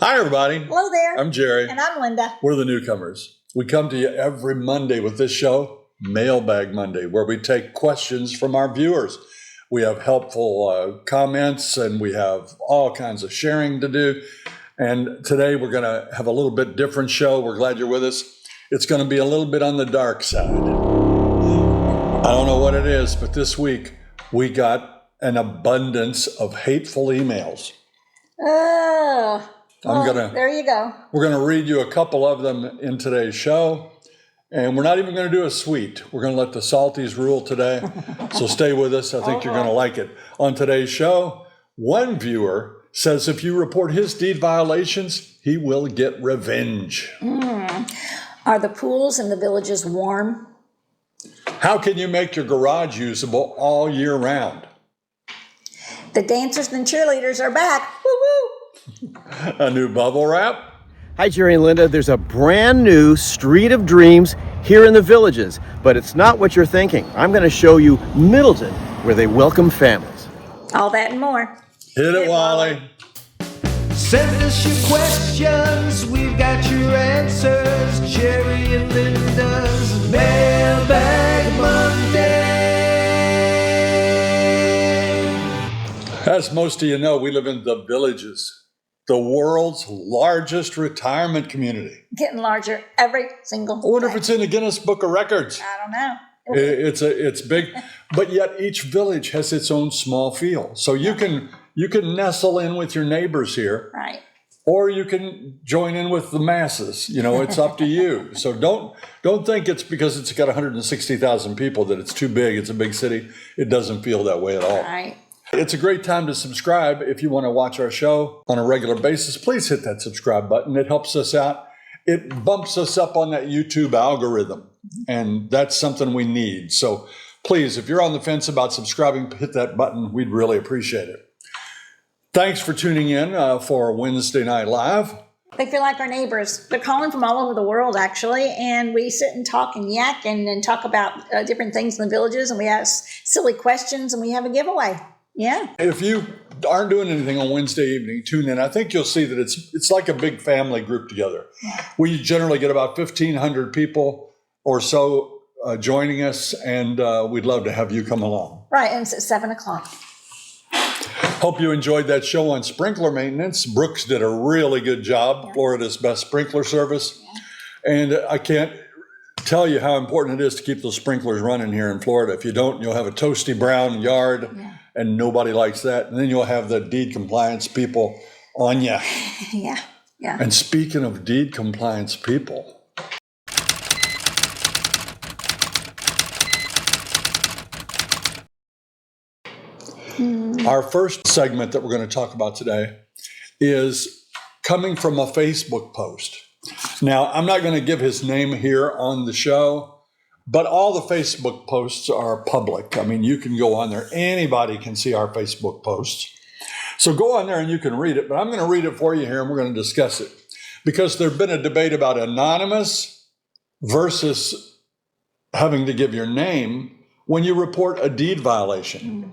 Hi, everybody. Hello there. I'm Jerry. And I'm Linda. We're the Newcomers. We come to you every Monday with this show, Mailbag Monday, where we take questions from our viewers. We have helpful comments and we have all kinds of sharing to do. And today we're going to have a little bit different show. We're glad you're with us. It's going to be a little bit on the dark side. I don't know what it is, but this week we got an abundance of hateful emails. Oh, there you go. We're going to read you a couple of them in today's show. And we're not even going to do a suite. We're going to let the salties rule today. So stay with us. I think you're going to like it. On today's show, one viewer says if you report his deed violations, he will get revenge. Are the pools in the villages warm? How can you make your garage usable all year round? The dancers and cheerleaders are back. Woo-woo! A new bubble wrap? Hi, Jerry and Linda. There's a brand new Street of Dreams here in the Villages, but it's not what you're thinking. I'm going to show you Middleton, where they welcome families. All that and more. Hit it, Wally. Send us your questions, we've got your answers. Jerry and Linda's Mailbag Monday. As most of you know, we live in the Villages, the world's largest retirement community. Getting larger every single I wonder day. if it's in the Guinness Book of Records. I don't know. It's big, but yet each village has its own small feel. So you can nestle in with your neighbors here, Right. or you can join in with the masses. You know, it's up to you. So don't think it's because it's got 160,000 people that it's too big. It's a big city. It doesn't feel that way at all. Right. It's a great time to subscribe. If you want to watch our show on a regular basis, please hit that subscribe button. It helps us out. It bumps us up on that YouTube algorithm, and that's something we need. So please, if you're on the fence about subscribing, hit that button. We'd really appreciate it. Thanks for tuning in for Wednesday Night Live. They feel like our neighbors. They're calling from all over the world, actually, and we sit and talk and yak and talk about different things in the villages, and we ask silly questions, and we have a giveaway. Yeah. If you aren't doing anything on Wednesday evening, tune in. I think you'll see that it's like a big family group together. Yeah. We generally get about 1,500 people or so joining us, and we'd love to have you come along. Right, and it's at 7 o'clock. Hope you enjoyed that show on sprinkler maintenance. Brooks did a really good job, Florida's best sprinkler service. Yeah. And I can't tell you how important it is to keep those sprinklers running here in Florida. If you don't, you'll have a toasty brown yard. Yeah. And nobody likes that. And then you'll have the deed compliance people on you. Yeah. And speaking of deed compliance people, our first segment that we're going to talk about today is coming from a Facebook post. Now, I'm not going to give his name here on the show, but all the Facebook posts are public. I mean, you can go on there. Anybody can see our Facebook posts. So go on there and you can read it. But I'm going to read it for you here and we're going to discuss it. Because there's been a debate about anonymous versus having to give your name when you report a deed violation.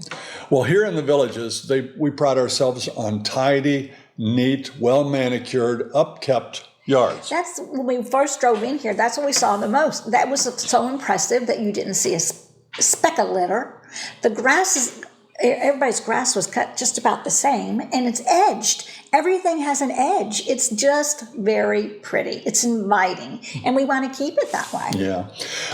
Well, here in the Villages, we pride ourselves on tidy, neat, well-manicured, upkept yards. That's when we first drove in here. That's what we saw the most. That was so impressive that you didn't see a speck of litter. The grass everybody's grass was cut just about the same, and it's edged. Everything has an edge. It's just very pretty. It's inviting, and we want to keep it that way. Yeah.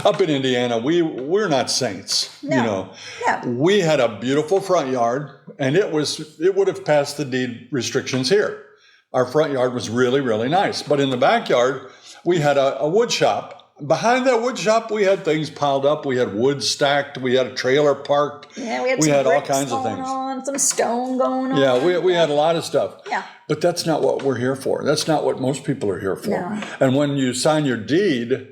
Up in Indiana, we're not saints. No. You know. No. We had a beautiful front yard, and it would have passed the deed restrictions here. Our front yard was really, really nice. But in the backyard, we had a wood shop. Behind that wood shop, we had things piled up. We had wood stacked. We had a trailer parked. Yeah, we had all bricks kinds of going things. On, some stone going on. Yeah, we had a lot of stuff. Yeah. But that's not what we're here for. That's not what most people are here for. No. And when you sign your deed,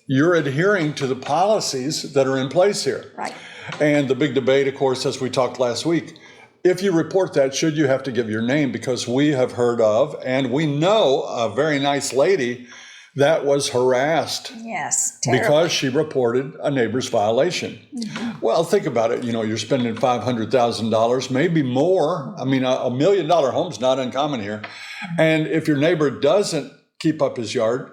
you're adhering to the policies that are in place here. Right. And the big debate, of course, as we talked last week, if you report that, should you have to give your name? Because we have heard of, and we know a very nice lady that was harassed Yes, terrible. because she reported a neighbor's violation. Well, think about it. You're spending $500,000, maybe more. I mean, $1 million home's not uncommon here. And if your neighbor doesn't keep up his yard,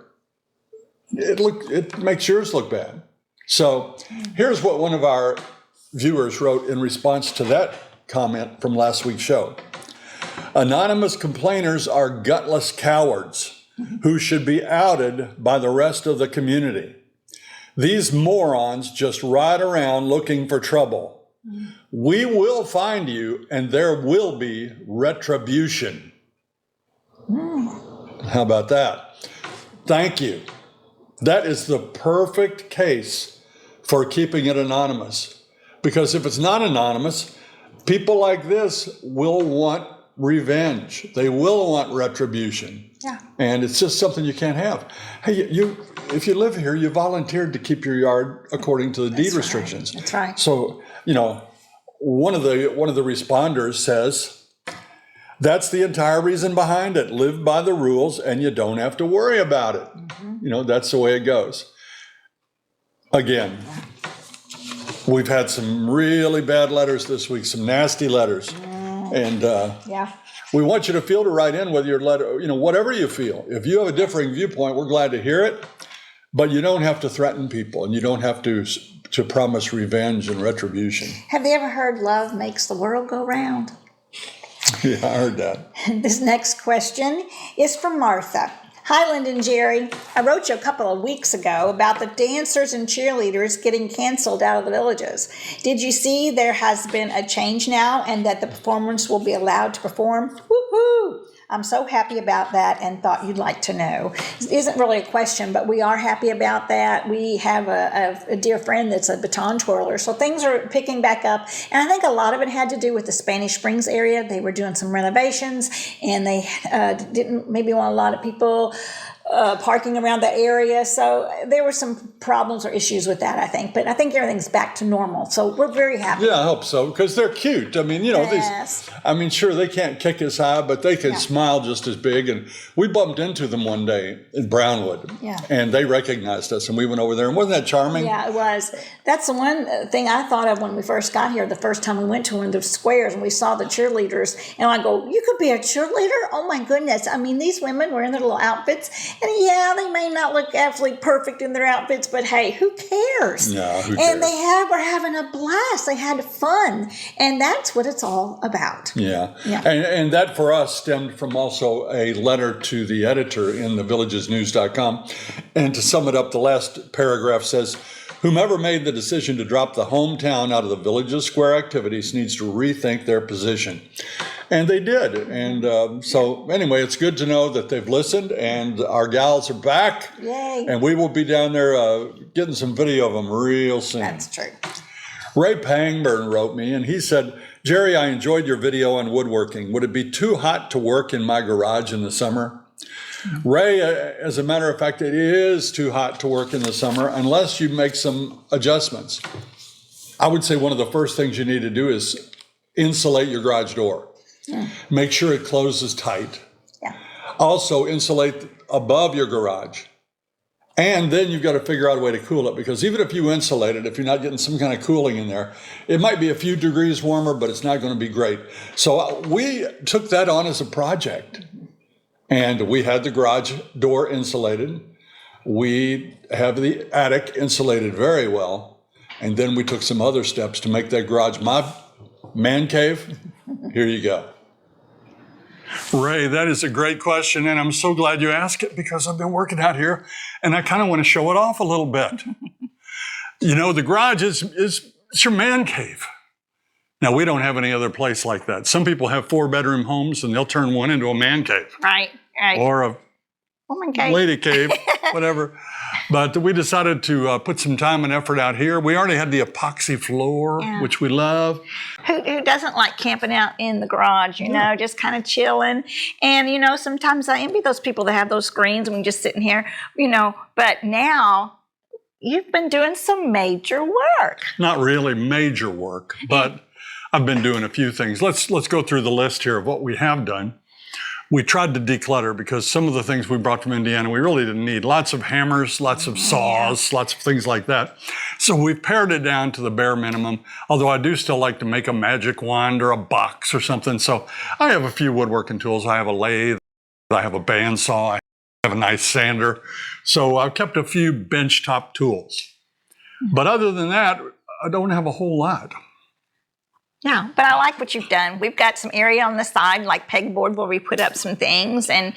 it makes yours look bad. So here's what one of our viewers wrote in response to that comment from last week's show. Anonymous complainers are gutless cowards who should be outed by the rest of the community. These morons just ride around looking for trouble. We will find you, and there will be retribution. How about that? Thank you. That is the perfect case for keeping it anonymous. Because if it's not anonymous, people like this will want revenge. They will want retribution. Yeah. And it's just something you can't have. Hey, if you live here, you volunteered to keep your yard according to the deed restrictions. That's right. So, one of the responders says, that's the entire reason behind it. Live by the rules and you don't have to worry about it. That's the way it goes. Again, we've had some really bad letters this week, some nasty letters. And we want you to feel to write in whether your letter, whatever you feel. If you have a differing viewpoint, we're glad to hear it. But you don't have to threaten people, and you don't have to promise revenge and retribution. Have you ever heard love makes the world go round? Yeah, I heard that. This next question is from Martha. Hi, Linda and Jerry. I wrote you a couple of weeks ago about the dancers and cheerleaders getting canceled out of the villages. Did you see there has been a change now and that the performers will be allowed to perform? Woohoo! I'm so happy about that and thought you'd like to know. It isn't really a question, but we are happy about that. We have a dear friend that's a baton twirler, so things are picking back up. And I think a lot of it had to do with the Spanish Springs area. They were doing some renovations, and they didn't maybe want a lot of people parking around the area. So there were some problems or issues with that, I think. But I think everything's back to normal. So we're very happy. Yeah, I hope so, because they're cute. I mean, Yes. sure, they can't kick as high, but they can smile just as big. And we bumped into them one day in Brownwood. Yeah. And they recognized us, and we went over there. And wasn't that charming? Yeah, it was. That's the one thing I thought of when we first got here, the first time we went to one of the squares and we saw the cheerleaders. And I go, you could be a cheerleader? Oh, my goodness. I mean, these women were in their little outfits. And yeah, they may not look absolutely perfect in their outfits, but hey, who cares? No, who cares? And they were having a blast. They had fun. And that's what it's all about. Yeah. Yeah. And that for us stemmed from also a letter to the editor in the villagesnews.com. And to sum it up, the last paragraph says, whomever made the decision to drop the hometown out of the Villages Square activities needs to rethink their position. And they did. And so anyway, it's good to know that they've listened and our gals are back. Yay. And we will be down there getting some video of them real soon. That's true. Ray Pangburn wrote me and he said, Jerry, I enjoyed your video on woodworking. Would it be too hot to work in my garage in the summer? Ray, as a matter of fact, it is too hot to work in the summer unless you make some adjustments. I would say one of the first things you need to do is insulate your garage door. Yeah. Make sure it closes tight. Yeah. Also, insulate above your garage. And then you've got to figure out a way to cool it, because even if you insulate it, if you're not getting some kind of cooling in there, it might be a few degrees warmer, but it's not going to be great. So we took that on as a project. And we had the garage door insulated. We have the attic insulated very well. And then we took some other steps to make that garage my man cave. Here you go. Ray, that is a great question, and I'm so glad you asked it because I've been working out here, and I kind of want to show it off a little bit. The garage is it's your man cave. Now, we don't have any other place like that. Some people have 4-bedroom homes, and they'll turn one into a man cave. Right. Or a woman cave. Lady cave, whatever. But we decided to put some time and effort out here. We already had the epoxy floor, which we love. Who doesn't like camping out in the garage, just kind of chilling. And, sometimes I envy those people that have those screens and we just sitting here, But now you've been doing some major work. Not really major work, but I've been doing a few things. Let's go through the list here of what we have done. we tried to declutter because some of the things we brought from Indiana we really didn't need. Lots of hammers, lots of saws, lots of things like that. So we pared it down to the bare minimum, although I do still like to make a magic wand or a box or something. So I have a few woodworking tools. I have a lathe, I have a bandsaw, I have a nice sander. So I've kept a few benchtop tools. But other than that, I don't have a whole lot. Yeah, but I like what you've done. We've got some area on the side, like pegboard, where we put up some things, and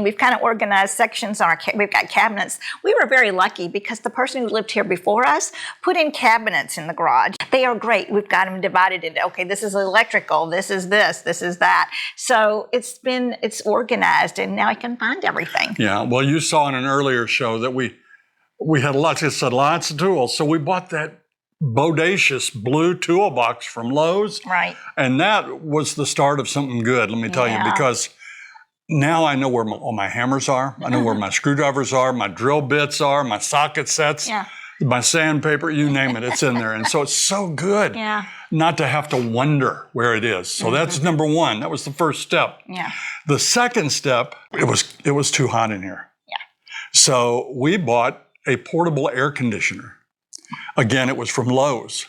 we've kind of organized sections on we've got cabinets. We were very lucky because the person who lived here before us put in cabinets in the garage. They are great. We've got them divided into, okay, this is electrical, this is that. So it's organized, and now I can find everything. Yeah, well, you saw in an earlier show that we had lots of tools. So we bought that bodacious blue toolbox from Lowe's. Right. And that was the start of something good, let me tell you, because now I know where all my hammers are. I know where my screwdrivers are, my drill bits are, my socket sets, my sandpaper, you name it, it's in there. And so it's so good not to have to wonder where it is. So that's number one. That was the first step. Yeah. The second step, it was too hot in here. Yeah. So we bought a portable air conditioner. Again, it was from Lowe's.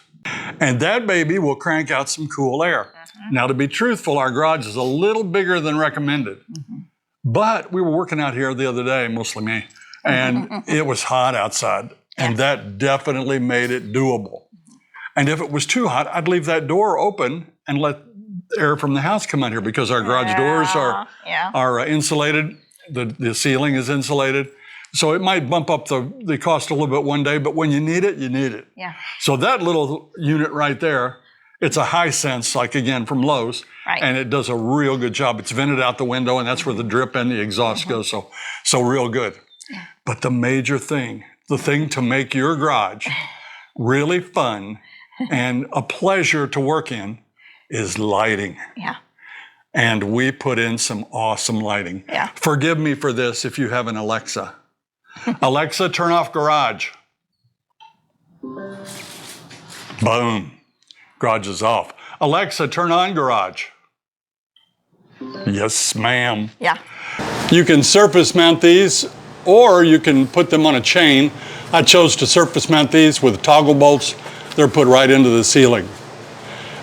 And that baby will crank out some cool air. Now, to be truthful, our garage is a little bigger than recommended. But we were working out here the other day, mostly me, and it was hot outside. And that definitely made it doable. And if it was too hot, I'd leave that door open and let air from the house come out here because our garage doors are insulated. The ceiling is insulated. So it might bump up the cost a little bit one day, but when you need it, you need it. Yeah. So that little unit right there, it's a Hisense, like again from Lowe's, and it does a real good job. It's vented out the window, and that's where the drip and the exhaust goes. So real good. Yeah. But the major thing, the thing to make your garage really fun and a pleasure to work in, is lighting. Yeah. And we put in some awesome lighting. Yeah. Forgive me for this if you have an Alexa. Alexa, turn off garage. Boom. Garage is off. Alexa, turn on garage. Yes, ma'am. Yeah. You can surface mount these, or you can put them on a chain. I chose to surface mount these with toggle bolts. They're put right into the ceiling.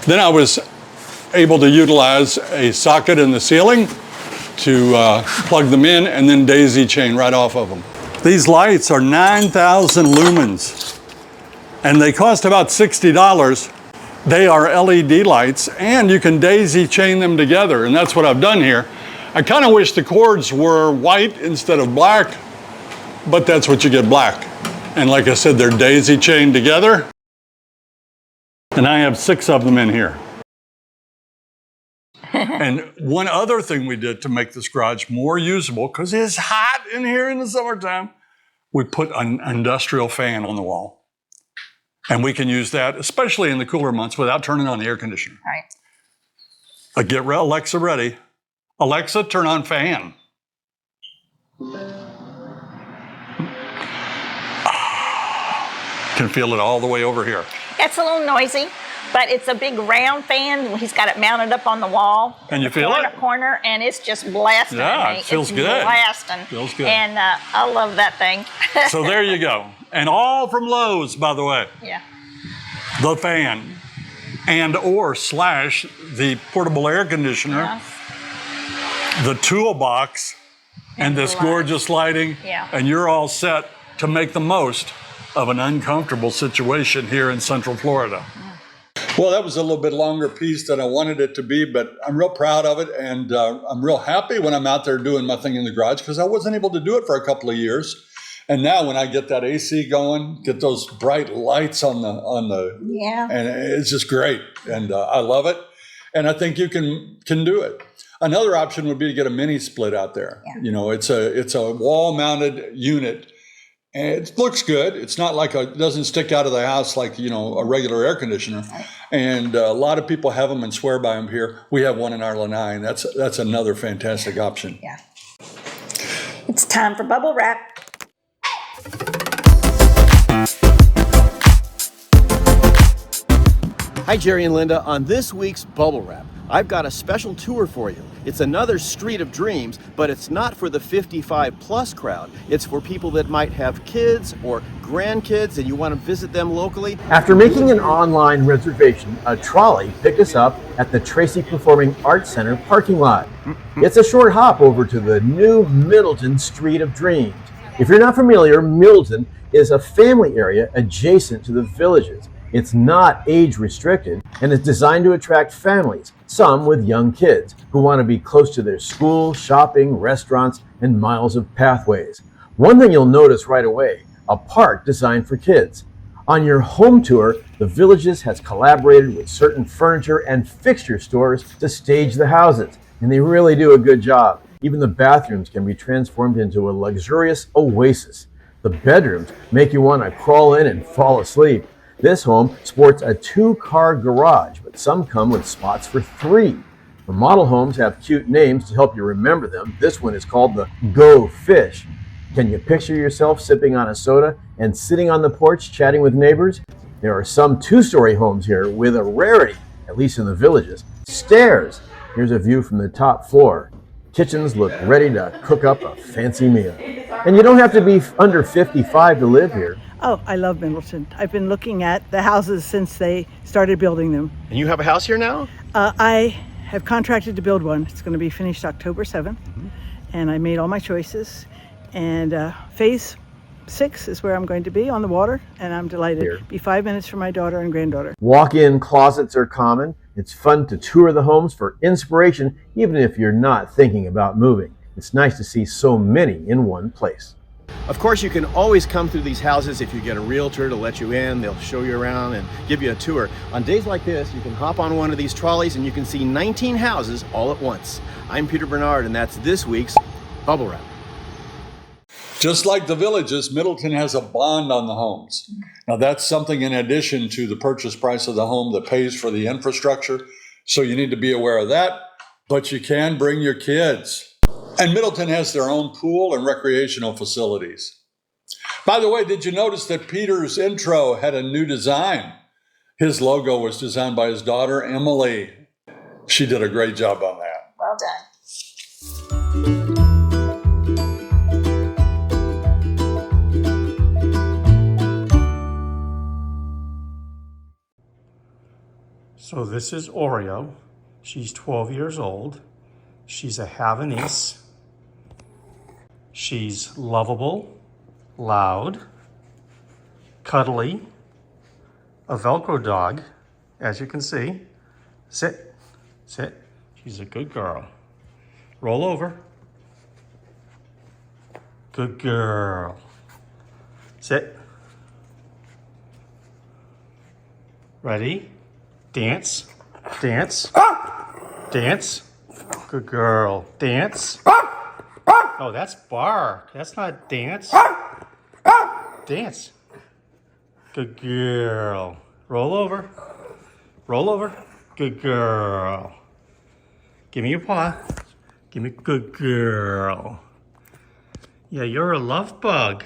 Then I was able to utilize a socket in the ceiling to plug them in and then daisy chain right off of them. These lights are 9,000 lumens and they cost about $60. They are LED lights and you can daisy chain them together, and that's what I've done here. I kind of wish the cords were white instead of black, but that's what you get, black. And like I said, they're daisy chained together. And I have 6 of them in here. And one other thing we did to make this garage more usable, because it's hot in here in the summertime, we put an industrial fan on the wall. And we can use that, especially in the cooler months, without turning on the air conditioner. Right. Get Alexa ready. Alexa, turn on fan. Can feel it all the way over here. It's a little noisy, but it's a big round fan. He's got it mounted up on the wall. And you feel it? Corner, and it's just blasting. Yeah, it feels good. Blasting. Feels good. And I love that thing. So there you go. And all from Lowe's, by the way. Yeah. The fan and or slash the portable air conditioner, the toolbox, and this gorgeous lighting. Yeah. And you're all set to make the most of an uncomfortable situation here in Central Florida. Well, that was a little bit longer piece than I wanted it to be, but I'm real proud of it, and I'm real happy when I'm out there doing my thing in the garage because I wasn't able to do it for a couple of years. And now when I get that AC going, get those bright lights on the and it's just great, and I love it, and I think you can do it. Another option would be to get a mini split out there. Yeah. You know, it's a wall-mounted unit. And it looks good. It's not like it doesn't stick out of the house like, you know, a regular air conditioner. And a lot of people have them and swear by them here. We have one in our lanai. That's another fantastic option. Yeah. It's time for bubble wrap. Hi, Jerry and Linda. On this week's Bubble Wrap, I've got a special tour for you. It's another street of dreams, but it's not for the 55 plus crowd. It's for people that might have kids or grandkids and you want to visit them locally. After making an online reservation, a trolley picked us up at the Tracy Performing Arts Center parking lot. It's a short hop over to the new Middleton Street of Dreams. If you're not familiar, Middleton is a family area adjacent to the Villages. It's not age restricted and is designed to attract families, some with young kids who want to be close to their school, shopping, restaurants, and miles of pathways. One thing you'll notice right away, a park designed for kids. On your home tour, the Villages has collaborated with certain furniture and fixture stores to stage the houses, and they really do a good job. Even the bathrooms can be transformed into a luxurious oasis. The bedrooms make you want to crawl in and fall asleep. This home sports a 2-car garage, but some come with spots for 3. The model homes have cute names to help you remember them. This one is called the Go Fish. Can you picture yourself sipping on a soda and sitting on the porch chatting with neighbors? There are some 2-story homes here with a rarity, at least in the Villages. Stairs. Here's a view from the top floor. Kitchens look ready to cook up a fancy meal. And you don't have to be under 55 to live here. Oh, I love Middleton. I've been looking at the houses since they started building them. And you have a house here now? I have contracted to build one. It's going to be finished October 7th. And I made all my choices. And phase 6 is where I'm going to be, on the water. And I'm delighted. Here. Be 5 minutes from my daughter and granddaughter. Walk-in closets are common. It's fun to tour the homes for inspiration, even if you're not thinking about moving. It's nice to see so many in one place. Of course, you can always come through these houses if you get a realtor to let you in. They'll show you around and give you a tour. On days like this, you can hop on one of these trolleys and you can see 19 houses all at once. I'm Peter Bernard, and that's this week's Bubble Wrap. Just like the Villages, Middleton has a bond on the homes. Now, that's something in addition to the purchase price of the home that pays for the infrastructure. So you need to be aware of that. But you can bring your kids. And Middleton has their own pool and recreational facilities. By the way, did you notice that Peter's intro had a new design? His logo was designed by his daughter, Emily. She did a great job on that. Well done. So this is Oreo. She's 12 years old. She's a Havanese. She's lovable, loud, cuddly, a Velcro dog, as you can see. Sit, sit. She's a good girl. Roll over. Good girl. Sit. Ready? Dance, dance, dance. Good girl. Dance. Oh, that's bark. That's not dance. Dance. Good girl. Roll over. Roll over. Good girl. Give me your paw. Give me good girl. Yeah, you're a love bug.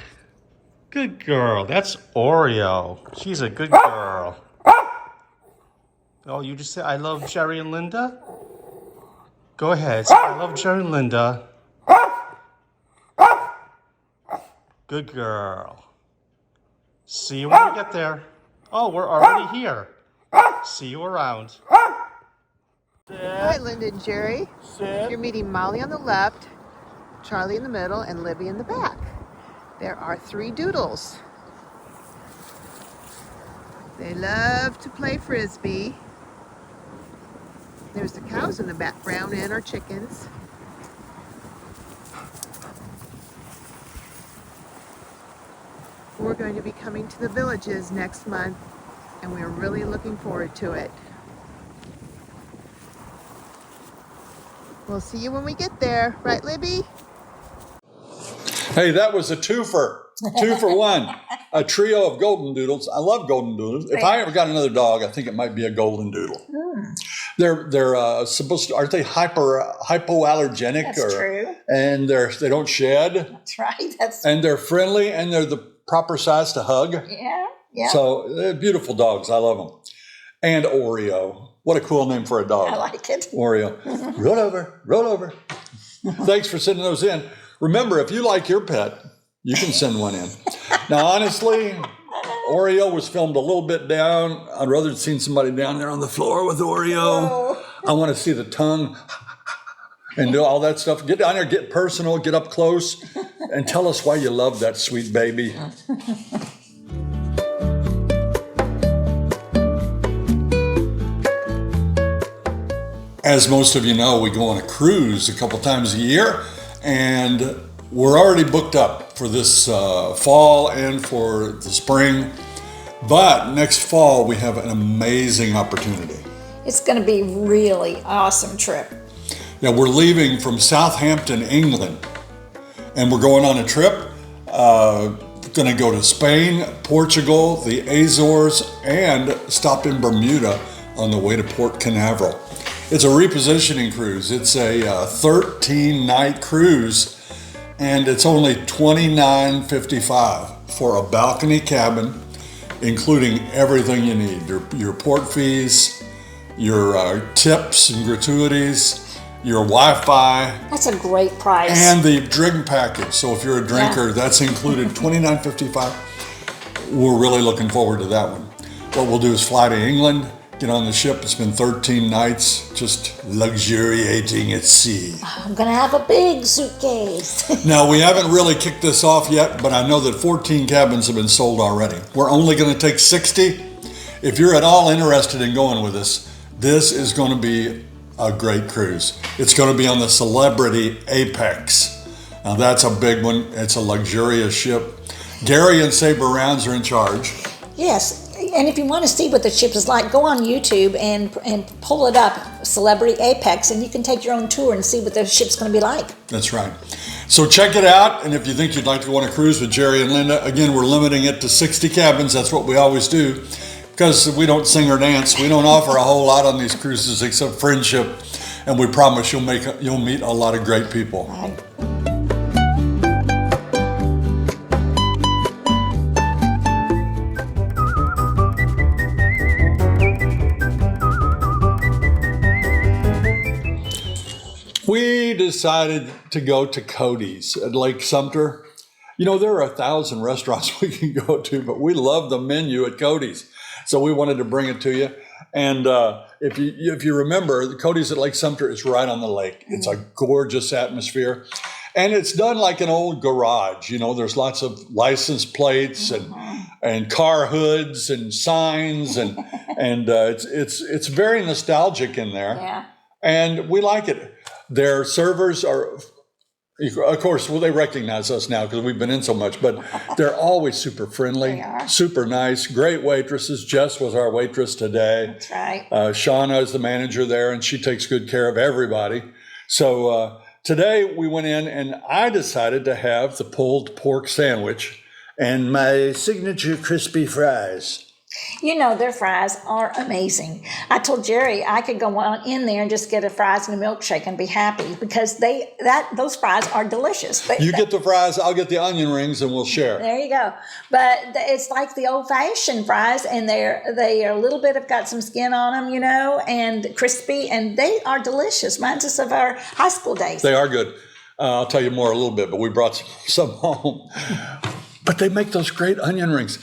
Good girl. That's Oreo. She's a good girl. Oh, you just said I love Jerry and Linda? Go ahead. Say, I love Jerry and Linda. Good girl. See you when we get there. Oh, we're already here. See you around. Hi, Linda and Jerry. You're meeting Molly on the left, Charlie in the middle, and Libby in the back. There are 3 doodles. They love to play frisbee. There's the cows in the background and our chickens. We're going to be coming to the Villages next month, and we're really looking forward to it. We'll see you when we get there. Right, Libby? Hey, that was a twofer. 2 for 1. A trio of golden doodles. I love golden doodles. If I ever got another dog, I think it might be a golden doodle. They're supposed to, aren't they hypoallergenic? That's true. And they don't shed. That's right. And they're friendly, and they're the proper size to hug. Yeah. So they're beautiful dogs. I love them. And Oreo. What a cool name for a dog. I like it. Oreo. Roll over, roll over. Thanks for sending those in. Remember, if you like your pet, you can send one in. Now, honestly, Oreo was filmed a little bit down. I'd rather have seen somebody down there on the floor with Oreo. I want to see the tongue and do all that stuff. Get down there, get personal, get up close, and tell us why you love that sweet baby. As most of you know, we go on a cruise a couple times a year, and we're already booked up for this fall and for the spring. But next fall, we have an amazing opportunity. It's going to be a really awesome trip. Yeah, we're leaving from Southampton, England, and we're going on a trip. Going to go to Spain, Portugal, the Azores, and stop in Bermuda on the way to Port Canaveral. It's a repositioning cruise. It's a 13-night cruise, and it's only $29.55 for a balcony cabin, including everything you need. Your port fees, your tips and gratuities, your Wi-Fi. That's a great price. And the drink package. So if you're a drinker, that's included, $29.55. We're really looking forward to that one. What we'll do is fly to England, get on the ship. It's been 13 nights, just luxuriating at sea. I'm going to have a big suitcase. Now, we haven't really kicked this off yet, but I know that 14 cabins have been sold already. We're only going to take 60. If you're at all interested in going with us, this is going to be a great cruise. It's going to be on the Celebrity Apex. Now, that's a big one. It's a luxurious ship. Gary and Saber Rounds are in charge. Yes. And if you want to see what the ship is like, go on YouTube and pull it up, Celebrity Apex, and you can take your own tour and see what the ship's going to be like. That's right. So check it out, and if you think you'd like to go on a cruise with Jerry and Linda, again, we're limiting it to 60 cabins. That's what we always do, because we don't sing or dance. We don't offer a whole lot on these cruises except friendship, and we promise you'll meet a lot of great people. Right. We decided to go to Codys at Lake Sumter. You know, there are 1,000 restaurants we can go to, but we love the menu at Codys. So we wanted to bring it to you. And if you remember, the Codys at Lake Sumter is right on the lake. It's a gorgeous atmosphere. And it's done like an old garage. You know, there's lots of license plates and car hoods and signs. And it's very nostalgic in there. Yeah. And we like it. Their servers are, of course, well, they recognize us now because we've been in so much, but they're always super friendly, They are. super nice, great waitresses. Jess was our waitress today. That's right. Shauna is the manager there, and she takes good care of everybody. So today we went in, and I decided to have the pulled pork sandwich and my signature crispy fries. You know, their fries are amazing. I told Jerry I could go on in there and just get a fries and a milkshake and be happy because those fries are delicious. You get the fries, I'll get the onion rings, and we'll share. There you go. But it's like the old-fashioned fries, and they are a little bit have got some skin on them, you know, and crispy, and they are delicious. Reminds us of our high school days. They are good. I'll tell you more a little bit, but we brought some home. But they make those great onion rings.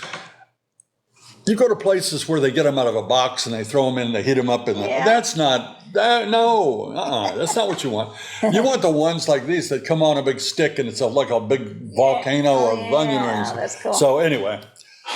You go to places where they get them out of a box and they throw them in, they heat them up, and that's not what you want. You want the ones like these that come on a big stick and it's like a big volcano of onion rings. That's cool. So anyway,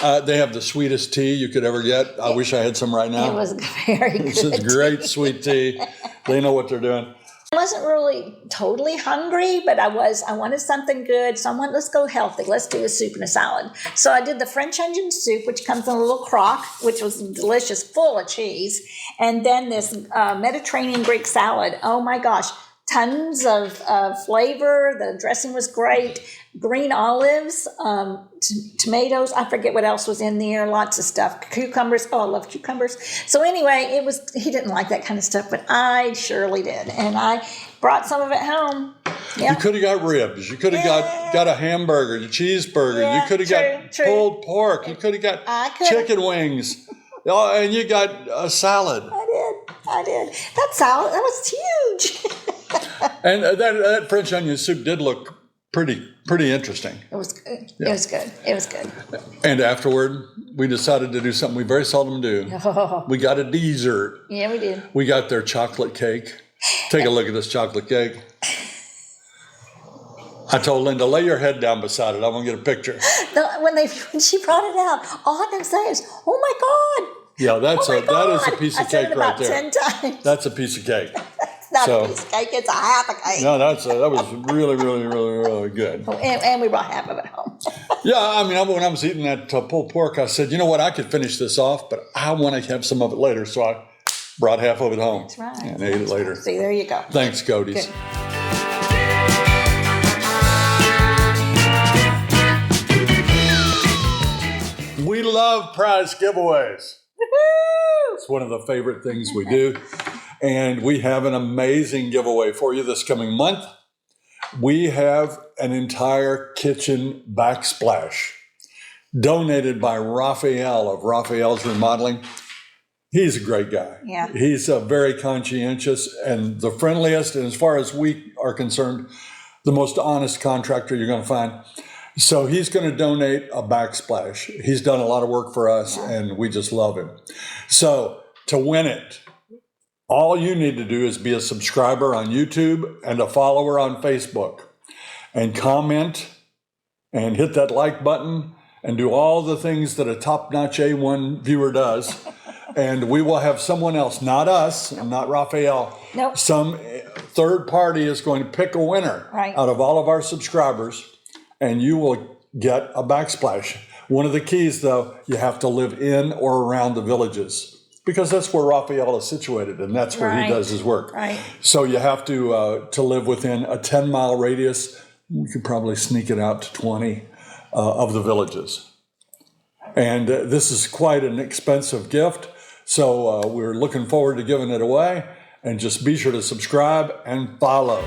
they have the sweetest tea you could ever get. I wish I had some right now. It was very good. It's great sweet tea. They know what they're doing. I wasn't really totally hungry, but I wanted something good. So let's go healthy. Let's do a soup and a salad. So I did the French onion soup, which comes in a little crock, which was delicious, full of cheese. And then this Mediterranean Greek salad. Oh my gosh, tons of flavor. The dressing was great. Green olives, tomatoes. I forget what else was in there. Lots of stuff. Cucumbers. Oh, I love cucumbers. So anyway, he didn't like that kind of stuff, but I surely did. And I brought some of it home. Yeah. You could have got ribs. You could have got a hamburger, a cheeseburger. Yeah, you could have got pulled pork. You could have got chicken wings. Oh, and you got a salad. I did. I did. That was huge. And that French onion soup did look pretty interesting. It was good. Yeah. It was good. It was good. And afterward, we decided to do something we very seldom do. We got a dessert. Yeah, we did. We got their chocolate cake. Take a look at this chocolate cake. I told Linda, lay your head down beside it. I want to get a picture. When she brought it out, all I can say is, "Oh my God!" Yeah, that is a piece of cake right about there. 10 times. That's a piece of cake. It's not a piece of cake; it's a half a cake. No, that was really good. And we brought half of it home. Yeah, I mean, when I was eating that pulled pork, I said, you know what, I could finish this off, but I want to have some of it later, so I brought half of it home. That's right. And ate it later. See, there you go. Thanks, Codys. Good. We love prize giveaways. It's one of the favorite things we do. And we have an amazing giveaway for you this coming month. We have an entire kitchen backsplash donated by Raphael of Raphael's Remodeling. He's a great guy. Yeah. He's very conscientious and the friendliest, and as far as we are concerned, the most honest contractor you're going to find. So he's going to donate a backsplash. He's done a lot of work for us, and we just love him. So to win it, all you need to do is be a subscriber on YouTube and a follower on Facebook, and comment and hit that like button and do all the things that a top-notch A1 viewer does. And we will have someone else, not us, not Raphael. Nope. Some third party is going to pick a winner out of all of our subscribers, and you will get a backsplash. One of the keys, though, you have to live in or around the villages, because that's where Raphael is situated, and that's where he does his work. Right. So you have to live within a 10-mile radius. We could probably sneak it out to 20 of the villages. And this is quite an expensive gift, so we're looking forward to giving it away. And just be sure to subscribe and follow.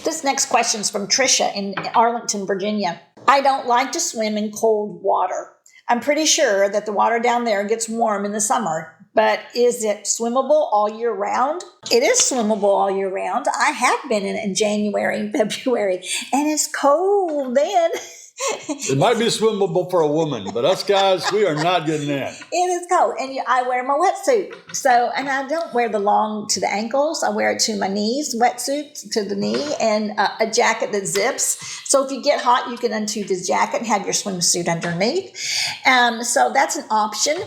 This next question's from Tricia in Arlington, Virginia. I don't like to swim in cold water. I'm pretty sure that the water down there gets warm in the summer, but is it swimmable all year round? It is swimmable all year round. I have been in January and February, and it's cold then. It might be swimmable for a woman, but us guys, we are not getting in. It is cold, and I wear my wetsuit. So, and I don't wear the long to the ankles. I wear it to my knees, wetsuit to the knee, and a jacket that zips. So if you get hot, you can undo the jacket and have your swimsuit underneath. So that's an option.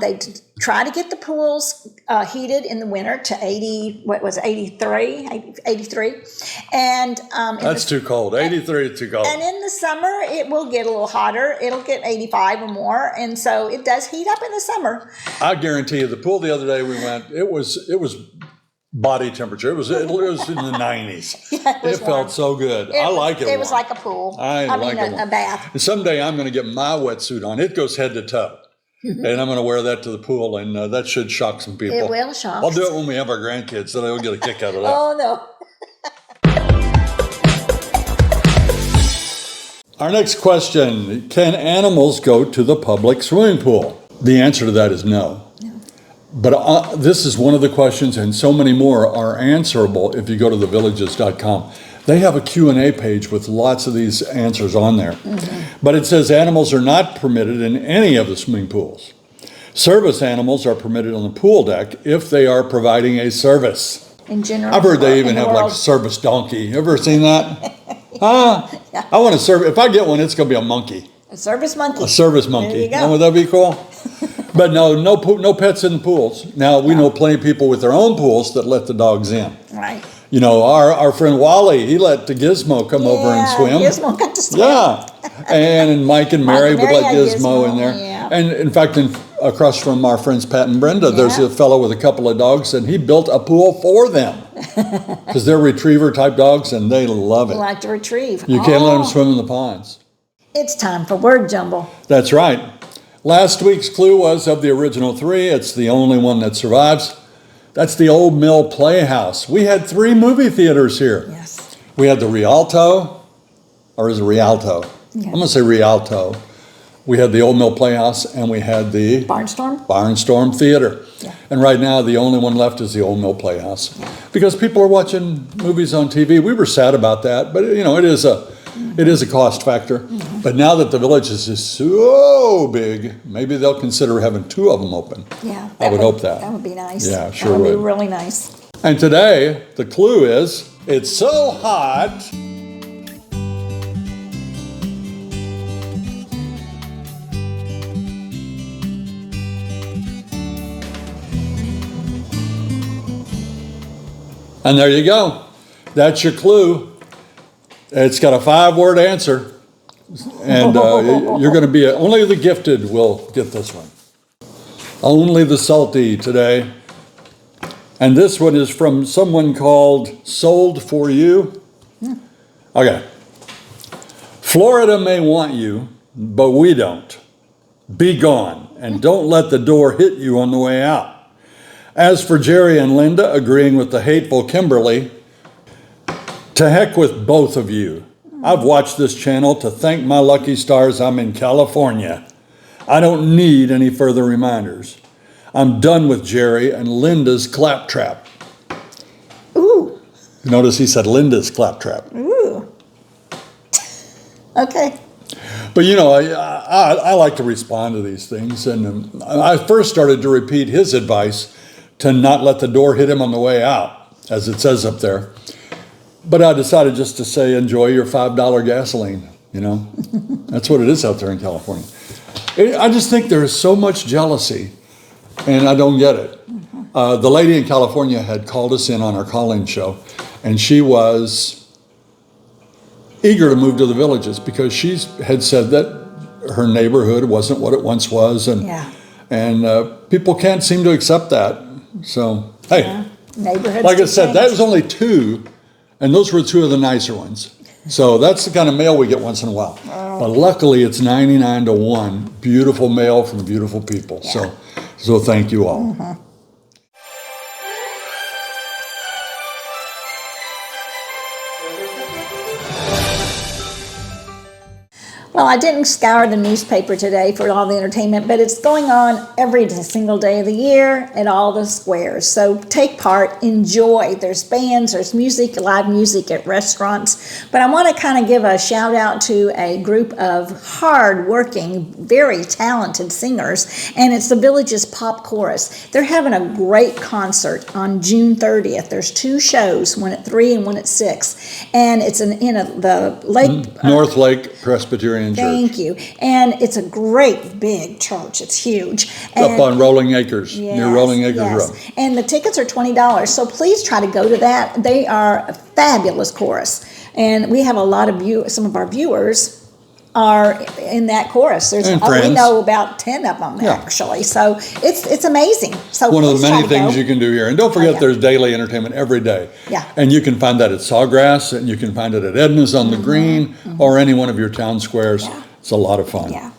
They try to get the pools heated in the winter to 83. And that's too cold. 83 is too cold. And in the summer, it will get a little hotter. It'll get 85 or more. And so it does heat up in the summer. I guarantee you, the pool the other day we went, it was body temperature. It was in the 90s. Yeah, it felt so good. I like it. It was like a pool. I mean, a bath. And someday I'm going to get my wetsuit on. It goes head to toe. And I'm going to wear that to the pool, and that should shock some people. It will shock. I'll do it when we have our grandkids, so they'll get a kick out of that. Oh, no. Our next question, can animals go to the public swimming pool? The answer to that is no. But this is one of the questions, and so many more are answerable if you go to thevillages.com. They have a Q&A page with lots of these answers on there. Mm-hmm. But it says animals are not permitted in any of the swimming pools. Service animals are permitted on the pool deck if they are providing a service. In general. I've heard they even have like a service donkey. You ever seen that? Yeah. I want to serve. If I get one, it's going to be a monkey. A service monkey. A service monkey. There you go. Would that be cool? But no pets in the pools. Now, we know plenty of people with their own pools that let the dogs in. Right. You know, our friend Wally, he let the Gizmo come over and swim. Gizmo got to swim. Yeah. And Mike and Mary would let Gizmo in there. Yeah. And in fact, across from our friends Pat and Brenda, there's a fellow with a couple of dogs, and he built a pool for them. Because they're retriever type dogs, and they love it. They like to retrieve. You can't let them swim in the ponds. It's time for word jumble. That's right. Last week's clue was of the original three, it's the only one that survives. That's the Old Mill Playhouse. We had 3 movie theaters here. Yes. We had the Rialto, or is it Rialto? I'm going to say Rialto. We had the Old Mill Playhouse, and we had the Barnstorm Theater. Yeah. And right now, the only one left is the Old Mill Playhouse. Yeah. Because people are watching movies on TV. We were sad about that, but you know, it is a cost factor. But now that the Village is so big, maybe they'll consider having 2 of them open. Yeah. I would hope that. That would be nice. Yeah, sure That would be would. really nice. And today, the clue is, it's so hot. And there you go. That's your clue. It's got a 5-word answer. And you're going to be, only the gifted will get this one. Only the salty today. And this one is from someone called Sold For You. Okay. Florida may want you, but we don't. Be gone, and don't let the door hit you on the way out. As for Jerry and Linda agreeing with the hateful Kimberly, to heck with both of you. I've watched this channel to thank my lucky stars I'm in California. I don't need any further reminders. I'm done with Jerry and Linda's claptrap. Ooh. Notice he said Linda's claptrap. Ooh. Okay. But you know, I like to respond to these things. And I first started to repeat his advice to not let the door hit him on the way out, as it says up there. But I decided just to say, enjoy your $5 gasoline, you know. That's what it is out there in California. I just think there is so much jealousy, and I don't get it. The lady in California had called us in on our call-in show, and she was eager to move to the Villages because she had said that her neighborhood wasn't what it once was, and people can't seem to accept that. So, hey, Neighborhoods like I can said, change. that was only 2, and those were 2 of the nicer ones. So that's the kind of mail we get once in a while. But luckily, it's 99 to 1 beautiful mail from beautiful people. Yeah. So thank you all. Well, I didn't scour the newspaper today for all the entertainment, but it's going on every single day of the year at all the squares. So take part, enjoy. There's bands, there's music, live music at restaurants. But I want to kind of give a shout out to a group of hard-working, very talented singers, and it's the Villages Pop Chorus. They're having a great concert on June 30th. There's 2 shows, one at 3 and one at 6, and it's in the lake. North Lake Presbyterian Church. Thank you. And it's a great big church. It's huge. It's up on Rolling Acres, near Rolling Acres Road. And the tickets are $20. So please try to go to that. They are a fabulous chorus. And we have a lot of some of our viewers are in that chorus. We know about 10 of them actually. So it's amazing. So one of the please try many to things go. you can do here. And don't forget there's daily entertainment every day. Yeah. And you can find that at Sawgrass, and you can find it at Edna's on the Green, or any one of your town squares. Yeah. It's a lot of fun. Yeah.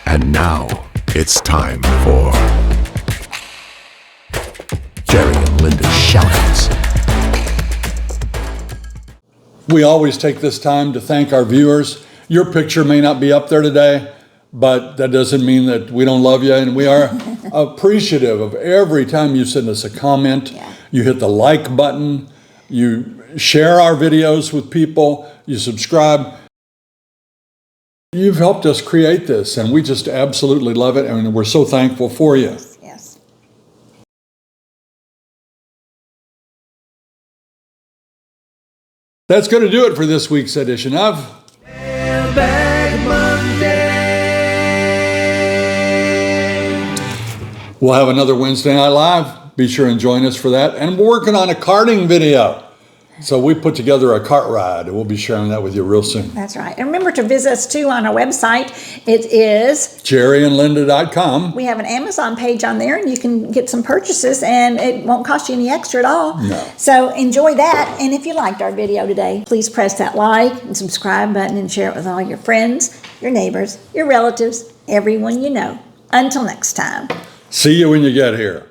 And now it's time for Jerry and Linda's shoutouts. We always take this time to thank our viewers. Your picture may not be up there today, but that doesn't mean that we don't love you. And we are appreciative of every time you send us a comment. Yeah. You hit the like button. You share our videos with people. You subscribe. You've helped us create this, and we just absolutely love it. And we're so thankful for you. Yes. That's going to do it for this week's edition of Mailbag Monday. We'll have another Wednesday Night Live. Be sure and join us for that. And we're working on a karting video. So we put together a kart ride, and we'll be sharing that with you real soon. That's right. And remember to visit us too on our website. It is JerryandLinda.com. We have an Amazon page on there, and you can get some purchases, and it won't cost you any extra at all. No. So enjoy that. And if you liked our video today, please press that like and subscribe button and share it with all your friends, your neighbors, your relatives, everyone you know. Until next time. See you when you get here.